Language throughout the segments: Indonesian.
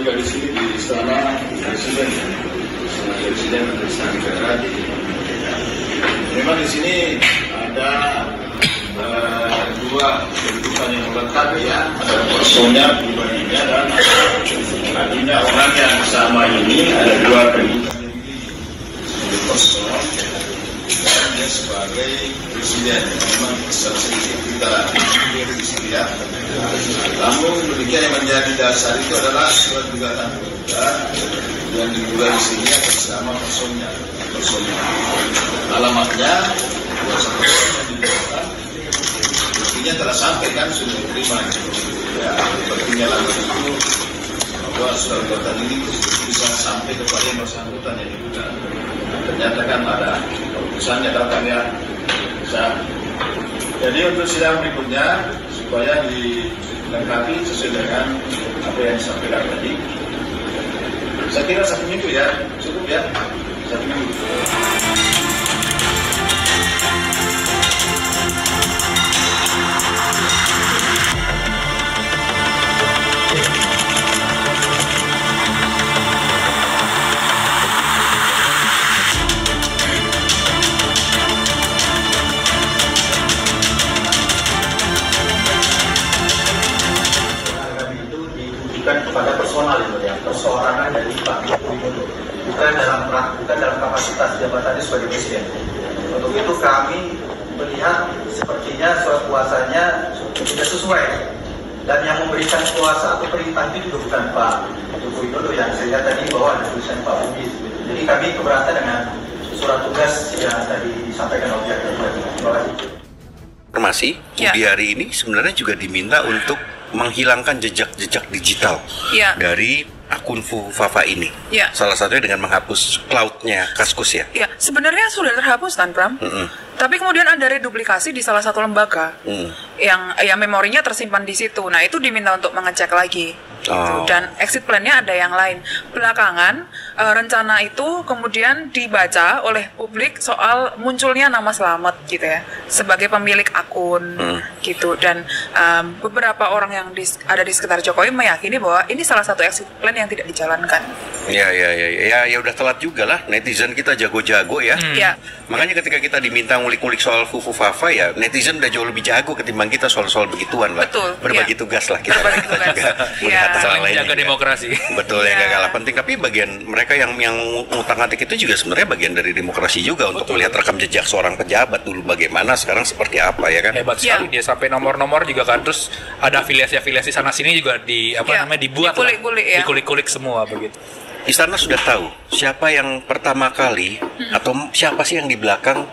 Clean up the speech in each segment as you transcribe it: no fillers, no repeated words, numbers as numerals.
juga di sini di Istana Presiden, di Istana Negara di Merdeka. Memang di sini ada dua kedudukan yang melekat ya, ada personnya, pribadinya, dan artinya orang yang sama ini ada dua kedudukan sebagai person dan dia sebagai presiden. Memang seperti kita di sini ya. Namun demikian yang menjadi dasar itu adalah surat gugatan yang dimulai di sini atas nama personnya. Alamatnya kuasa personnya digunakan. Buktinya telah sampai kan sudah diterima. Ya, buktinya lalu itu bahwa surat gugatan ini bisa sampai kepada yang bersangkutan yang digunakan. Ternyata kan ada keputusannya datang ya. Jadi untuk sidang berikutnya supaya dilengkapi sesuai dengan apa yang disampaikan tadi. Saya kira 1 minggu ya, cukup ya, 1 minggu. Kepada personal itu ya, perseorangan dari Pak Joko Widodo, bukan dalam kapasitas jabatannya sebagai presiden. Untuk itu kami melihat sepertinya surat kuasanya tidak sesuai, dan yang memberikan kuasa atau perintah itu juga bukan Pak Joko Widodo, yang saya lihat tadi bahwa ada tulisan Pak Budi. Jadi kami keberatan dengan surat tugas yang tadi disampaikan oleh pihak terkait. Terima kasih. Informasi Budi hari ini sebenarnya juga diminta untuk menghilangkan jejak-jejak digital dari akun Fafa ini. Salah satunya dengan menghapus cloud-nya Kaskus ya. Sebenarnya sudah terhapus kan, Pram? Tapi kemudian ada reduplikasi di salah satu lembaga yang memorinya tersimpan di situ. Nah, itu diminta untuk mengecek lagi. Dan exit plan-nya ada yang lain. Belakangan rencana itu kemudian dibaca oleh publik soal munculnya nama Slamet gitu ya sebagai pemilik akun gitu, dan beberapa orang yang ada di sekitar Jokowi meyakini bahwa ini salah satu exit plan yang tidak dijalankan. Ya udah telat juga lah, netizen kita jago-jago ya. Makanya ketika kita diminta ngulik-ngulik soal Fufu Fafa ya, netizen udah jauh lebih jago ketimbang kita soal-soal begituan lah. Berbagi tugas lah kita. Berbagi tugas. Saling menjaga demokrasi. Betul, yang gak kalah penting. Tapi bagian mereka yang ngutang-ngatik itu juga sebenarnya bagian dari demokrasi juga. Untuk melihat rekam jejak seorang pejabat dulu bagaimana, sekarang seperti apa ya kan. Hebat sekali dia, sampai nomor-nomor juga kan. Terus ada afiliasi-afiliasi sana sini juga dibuat dikulik-kulik semua begitu. Istana sudah tahu siapa yang pertama kali atau siapa sih yang di belakang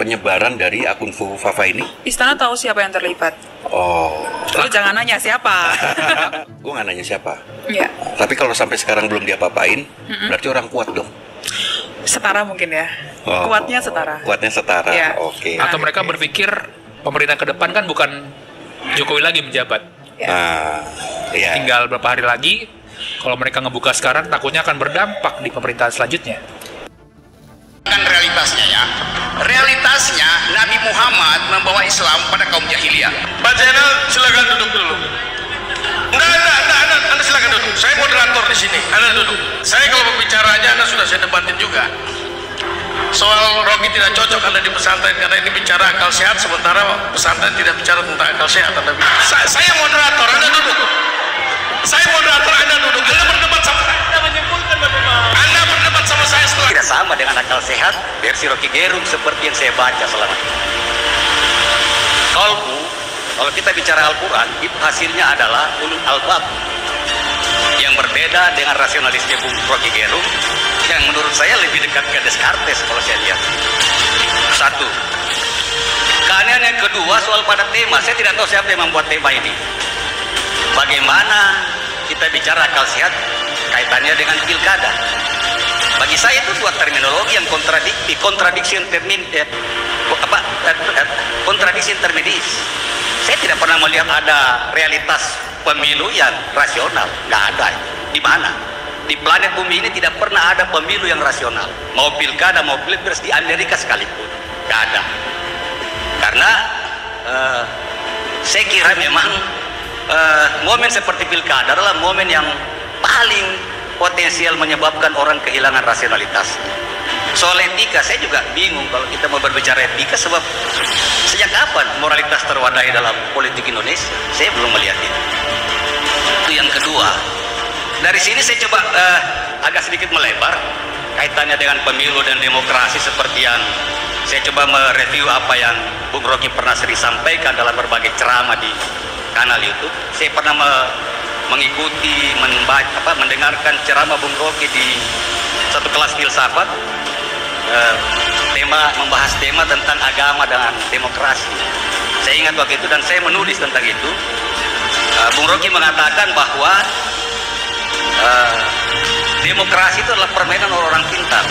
penyebaran dari akun Fafa ini? Istana tahu siapa yang terlibat. Lo jangan nanya siapa. Gue nggak nanya siapa. Tapi kalau sampai sekarang belum diapa-apain, berarti orang kuat dong. Setara mungkin ya. Kuatnya setara. Kuatnya setara. Oke. Atau mereka berpikir pemerintah ke depan kan bukan Jokowi lagi menjabat. Tinggal beberapa hari lagi. Kalau mereka ngebuka sekarang, takutnya akan berdampak di pemerintahan selanjutnya. Kan realitasnya Nabi Muhammad membawa Islam pada kaum jahiliyah. Pak Zainal silakan duduk dulu. Anda silakan duduk. Saya moderator di sini. Anda duduk. Saya kalau berbicara aja Anda sudah saya debatin juga. Soal Rocky tidak cocok Anda di pesantren karena ini bicara akal sehat, sementara pesantren tidak bicara tentang akal sehat. Saya moderator, Anda duduk. Saya moderator, Anda duduk. Anda berdebat sama saya. Anda menyimpulkan bagaimana? Anda berdebat sama saya setelah. Tidak sama dengan akal sehat versi Rocky Gerung seperti yang saya baca selama ini. Kalau kita bicara Al-Quran, itu hasilnya adalah ulul albab yang berbeda dengan rasionalisnya Bung Rocky Gerung yang menurut saya lebih dekat ke Descartes kalau saya lihat. Satu. Keanehan yang kedua soal pada tema, saya tidak tahu siapa yang membuat tema ini. Bagaimana kita bicara akal sehat kaitannya dengan pilkada? Bagi saya itu dua terminologi yang kontradiksi intermedis. Saya tidak pernah melihat ada realitas pemilu yang rasional, nggak ada. Di mana? Di planet bumi ini tidak pernah ada pemilu yang rasional. Mau pilkada, mau pilpres di Amerika sekalipun, nggak ada. Karena saya kira memang momen seperti pilkada adalah momen yang paling potensial menyebabkan orang kehilangan rasionalitas. Soal etika, saya juga bingung kalau kita mau berbicara etika, sebab sejak kapan moralitas terwadahi dalam politik Indonesia? Saya belum melihat itu. Itu yang kedua. Dari sini saya coba agak sedikit melebar kaitannya dengan pemilu dan demokrasi, seperti yang saya coba mereview apa yang Bung Rocky pernah sering sampaikan dalam berbagai ceramah di kanal YouTube. Saya pernah mengikuti, mendengarkan ceramah Bung Rocky di satu kelas filsafat, membahas tema tentang agama dan demokrasi. Saya ingat waktu itu dan saya menulis tentang itu. Bung Rocky mengatakan bahwa demokrasi itu adalah permainan orang-orang pintar,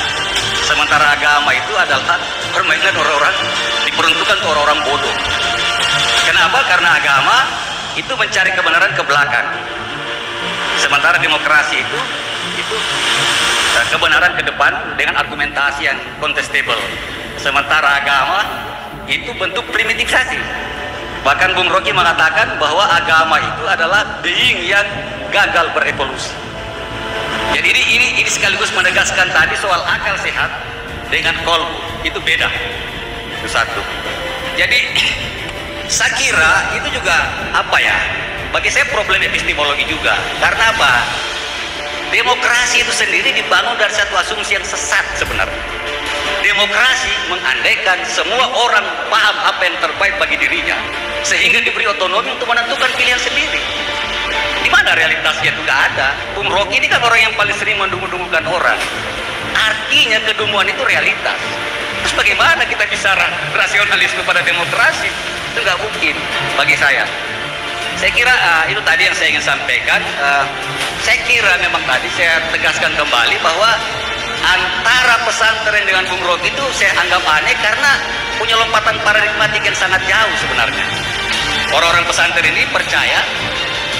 sementara agama itu adalah permainan orang-orang, diperuntukkan untuk orang-orang bodoh. Kenapa? Karena agama itu mencari kebenaran ke belakang, sementara demokrasi itu kebenaran ke depan dengan argumentasi yang contestable. Sementara agama itu bentuk primitifisasi. Bahkan Bung Rocky mengatakan bahwa agama itu adalah being yang gagal berevolusi. Jadi ini sekaligus menegaskan tadi soal akal sehat dengan kolbu itu beda. Itu satu. Jadi saya kira itu juga bagi saya problem epistemologi juga. Karena apa? Demokrasi itu sendiri dibangun dari satu asumsi yang sesat sebenarnya. Demokrasi mengandaikan semua orang paham apa yang terbaik bagi dirinya, sehingga diberi otonomi untuk menentukan pilihan sendiri. Di mana realitasnya itu nggak ada. Bung Rocky ini kan orang yang paling sering mendungu-dungukan orang. Artinya kedunguan itu realitas. Terus bagaimana kita bisa rasionalis kepada demokrasi? Itu nggak mungkin bagi saya. Saya kira itu tadi yang saya ingin sampaikan. Saya kira memang tadi saya tegaskan kembali bahwa antara pesantren dengan Bung Rocky itu saya anggap aneh karena punya lompatan paradigmatik yang sangat jauh sebenarnya. Orang-orang pesantren ini percaya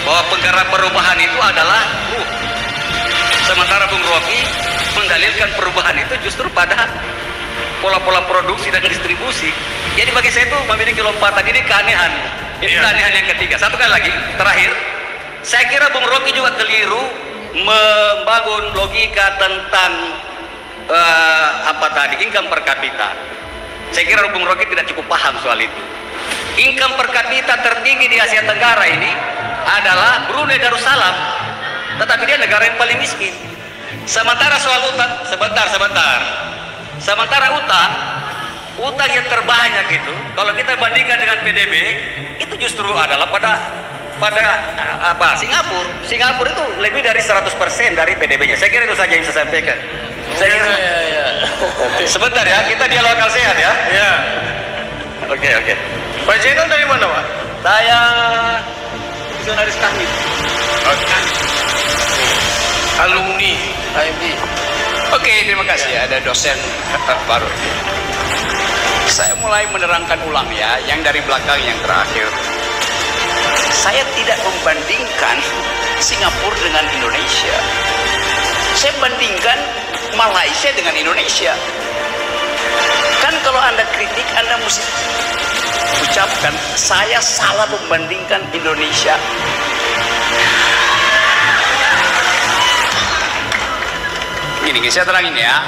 bahwa penggerak perubahan itu adalah ruh, sementara Bung Rocky mendalilkan perubahan itu justru pada pola-pola produksi dan distribusi. Jadi bagi saya itu memiliki lompatan, ini keanehan. Ini keanehan yang ketiga. Satu kali lagi, terakhir, saya kira Bung Rocky juga keliru membangun logika tentang income per kapita. Saya kira Bung Rocky tidak cukup paham soal itu. Income per kapita tertinggi di Asia Tenggara ini adalah Brunei Darussalam, tetapi dia negara yang paling miskin. Sementara soal utang, sementara utang yang terbanyak itu, kalau kita bandingkan dengan PDB, itu justru adalah pada Singapura. Singapura itu lebih dari 100% dari PDB-nya. Saya kira itu saja yang saya sampaikan. Sebentar ya, kita dialog akal sehat ya. Iya. Oke. Pak Zainal dari mana, Pak? Saya visionaris kami. Alumni IMB. Oke, terima kasih. Ada dosen baru. Saya mulai menerangkan ulang ya, yang dari belakang yang terakhir. Saya tidak membandingkan Singapura dengan Indonesia. Saya bandingkan Malaysia dengan Indonesia. Kan kalau Anda kritik, Anda mesti ucapkan, saya salah membandingkan Indonesia. Gini, saya terangin ya.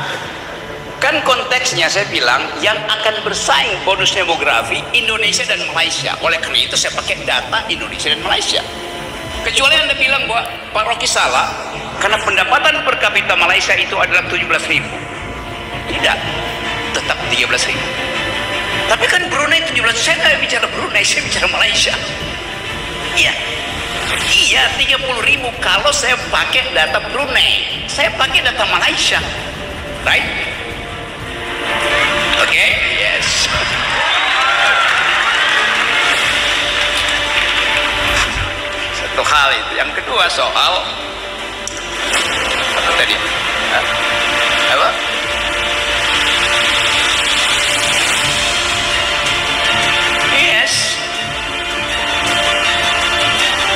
Kan konteksnya saya bilang yang akan bersaing bonus demografi Indonesia dan Malaysia. Oleh karena itu saya pakai data Indonesia dan Malaysia. Kecuali Anda bilang bahwa Pak Rocky salah karena pendapatan per kapita Malaysia itu adalah 17.000. Tidak, tetap 13.000. Tapi kan Brunei 17, saya nggak bicara Brunei, saya bicara Malaysia. Iya, 30.000 kalau saya pakai data Brunei. Saya pakai data Malaysia, right? Oke, yes. Satu hal itu. Yang kedua soal apa tadi? Apa? Yes.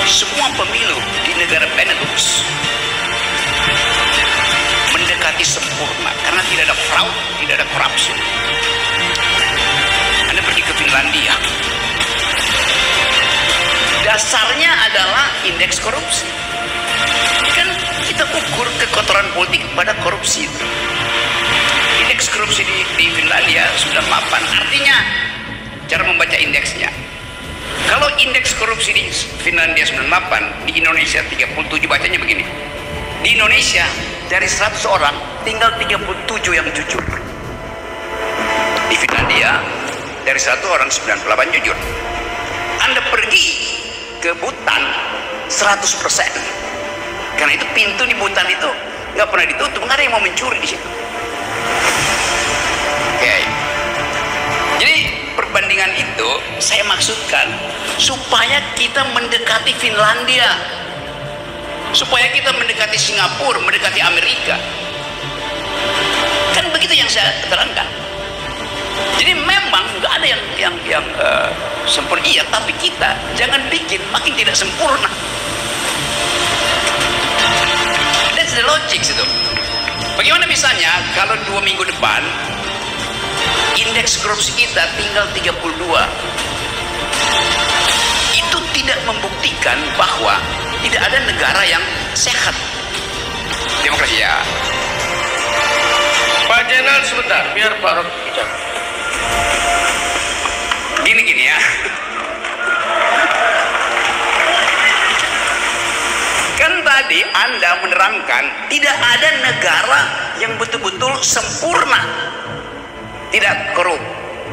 Semua pemilu di negara Benelux mendekati sempurna karena tidak ada fraud, tidak ada corruption. Anda pergi ke Finlandia, dasarnya adalah indeks korupsi. Kan kita ukur kekotoran politik pada korupsi. Indeks korupsi di Finlandia 98. Artinya, cara membaca indeksnya. Kalau indeks korupsi di Finlandia 98, di Indonesia 37, bacanya begini. Di Indonesia, dari 100 orang, tinggal 37 yang jujur. Di Finlandia, dari 100 orang, 98 jujur. Anda pergi ke Butan, 100%. Karena itu pintu di Butan itu nggak pernah ditutup, nggak ada yang mau mencuri di situ. Oke. Jadi perbandingan itu saya maksudkan supaya kita mendekati Finlandia, supaya kita mendekati Singapura, mendekati Amerika. Kan begitu yang saya terangkan. Jadi memang nggak ada yang sempurna, iya, tapi kita jangan bikin makin tidak sempurna. That's the logic itu. Bagaimana misalnya kalau 2 minggu depan indeks korupsi kita tinggal 32, itu tidak membuktikan bahwa tidak ada negara yang sehat demokrasi ya. Pak Jenderal sebentar, biar Pak Rok bicara. Gini ya. Kan tadi Anda menerangkan tidak ada negara yang betul-betul sempurna, tidak korup,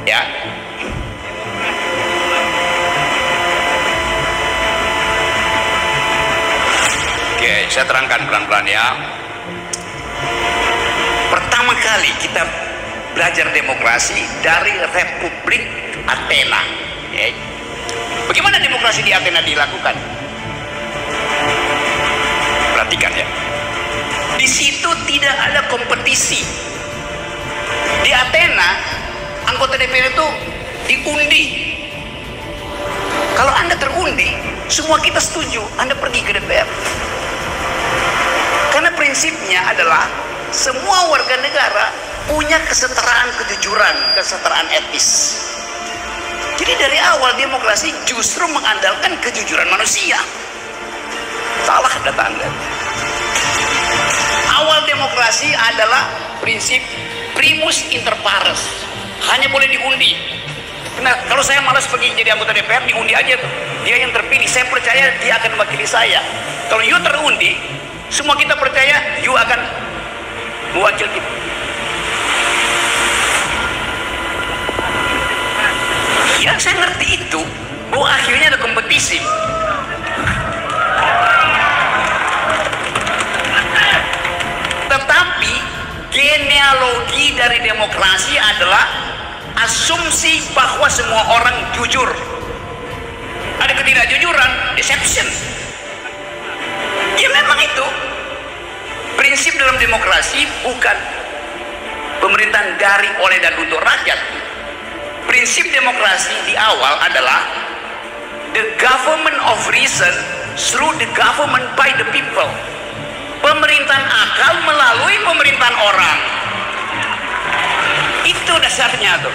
ya. Oke, saya terangkan pelan-pelan ya. Pertama kali kita belajar demokrasi dari Republik Athena. Ya. Bagaimana demokrasi di Athena dilakukan? Perhatikan ya. Di situ tidak ada kompetisi. Di Athena, anggota DPR itu diundi. Kalau Anda terundi, semua kita setuju, Anda pergi ke DPR. Karena prinsipnya adalah semua warga negara punya kesetaraan kejujuran, kesetaraan etis. Jadi dari awal demokrasi justru mengandalkan kejujuran manusia. Salah data Anda. Awal demokrasi adalah prinsip primus inter pares, hanya boleh diundi. Nah, kalau saya malas pergi jadi anggota DPR, diundi aja tuh. Dia yang terpilih, saya percaya dia akan mewakili saya. Kalau you terundi, semua kita percaya you akan mewakili kita. Ya, saya ngerti itu, bahwa akhirnya ada kompetisi. Tetapi genealogi dari demokrasi adalah asumsi bahwa semua orang jujur. Ada ketidakjujuran, deception. Ya memang itu prinsip dalam demokrasi, bukan pemerintahan dari, oleh, dan untuk rakyat. Prinsip demokrasi di awal adalah the government of reason through the government by the people. Pemerintahan akal melalui pemerintahan orang. Itu dasarnya tuh.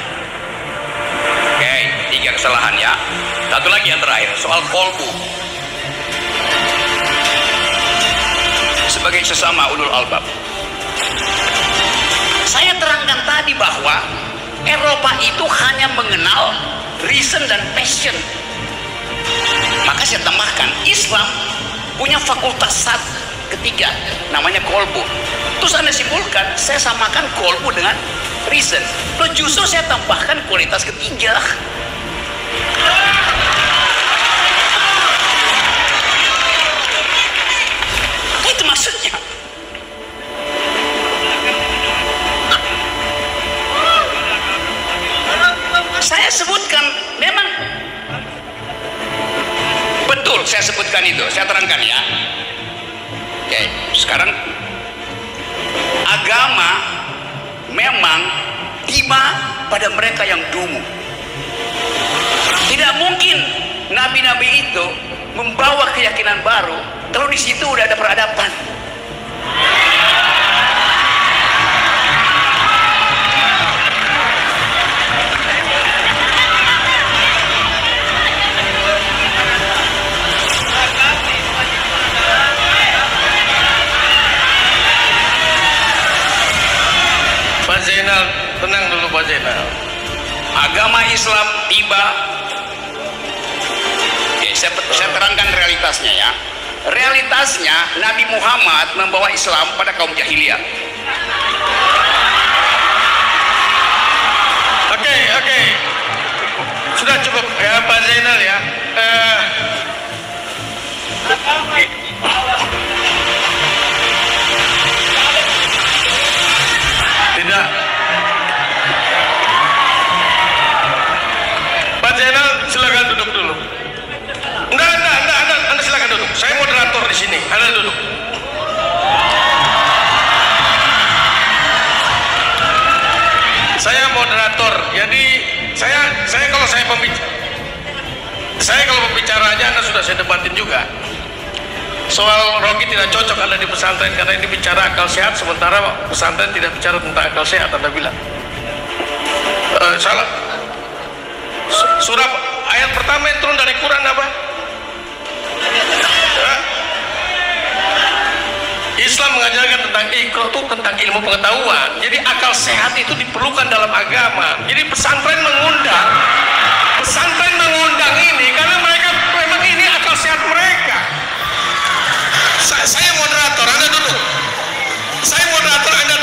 Oke, 3 kesalahan ya. Satu lagi yang terakhir, soal kolbu. Sebagai sesama ulul albab, saya terangkan tadi bahwa Eropa itu hanya mengenal reason dan passion. Maka saya tambahkan, Islam punya fakultas ketiga, namanya kolbu. Terus Anda simpulkan, saya samakan kolbu dengan reason. Loh, justru saya tambahkan kualitas ketiga. Itu maksudnya. Saya sebutkan, memang betul saya sebutkan itu, saya terangkan ya. Oke, sekarang agama memang tiba pada mereka yang dungu. Tidak mungkin nabi-nabi itu membawa keyakinan baru kalau di situ udah ada peradaban. Pak Zainal, tenang dulu Pak Zainal. Agama Islam tiba. Saya terangkan realitasnya ya. Realitasnya Nabi Muhammad membawa Islam pada kaum jahiliyah. Oke. Sudah cukup ya Pak Zainal ya. Tidak. Pak Zainal silakan duduk dulu. Enggak, Anda silakan duduk. Saya moderator di sini. Anda duduk. Saya moderator. Jadi saya kalau pembicara aja Anda sudah saya debatin juga. Soal Rocky tidak cocok Anda di pesantren karena ini bicara akal sehat, sementara pesantren tidak bicara tentang akal sehat, Anda bilang. Salah. Surah ayat pertama yang turun dari Quran apa? Islam mengajarkan tentang Iqra itu tentang ilmu pengetahuan. Jadi akal sehat itu diperlukan dalam agama. Jadi pesantren mengundang ini karena mereka memang ini akal sehat mereka. Saya moderator, Anda duduk. Saya moderator, Anda